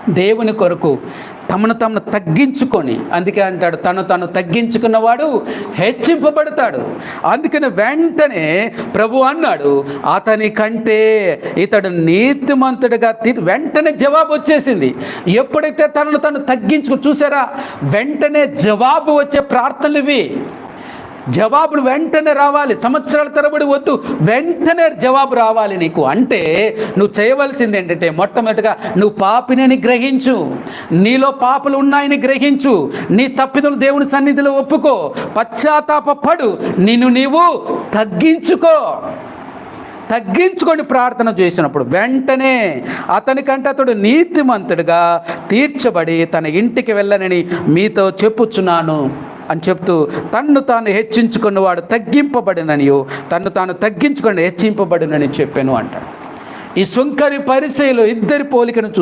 దేవుని కొరకు తమను తగ్గించుకొని, అందుకే అంటాడు తను తగ్గించుకున్నవాడు హెచ్చింపబడతాడు. అందుకని వెంటనే ప్రభు అన్నాడు, అతని కంటే ఇతడు నీతిమంతుడిగా వెంటనే జవాబు వచ్చేసింది. ఎప్పుడైతే తను చూసారా, వెంటనే జవాబు వచ్చే ప్రార్థనలు ఇవి. జవాబులు వెంటనే రావాలి, సంవత్సరాల తరబడి వద్దు, వెంటనే జవాబు రావాలి నీకు. అంటే నువ్వు చేయవలసింది ఏంటంటే, మొట్టమొదటిగా నువ్వు పాపిని గ్రహించు, నీలో పాపలు ఉన్నాయని గ్రహించు, నీ తప్పిదలు దేవుని సన్నిధిలో ఒప్పుకో, పశ్చాత్తాపపడు, నిన్ను నీవు తగ్గించుకొని ప్రార్థన చేసినప్పుడు వెంటనే అతనికంటే అతడు నీతిమంతుడిగా తీర్చబడి తన ఇంటికి వెళ్ళనని మీతో చెప్పుచున్నాను అని చెప్తూ, తాను హెచ్చించుకున్నవాడు తగ్గింపబడిననియో, తాను తగ్గించుకొని హెచ్చింపబడినని చెప్పాను అంటాడు. ఈ సుంకరి పరిసయ్యులు ఇద్దరి పోలికను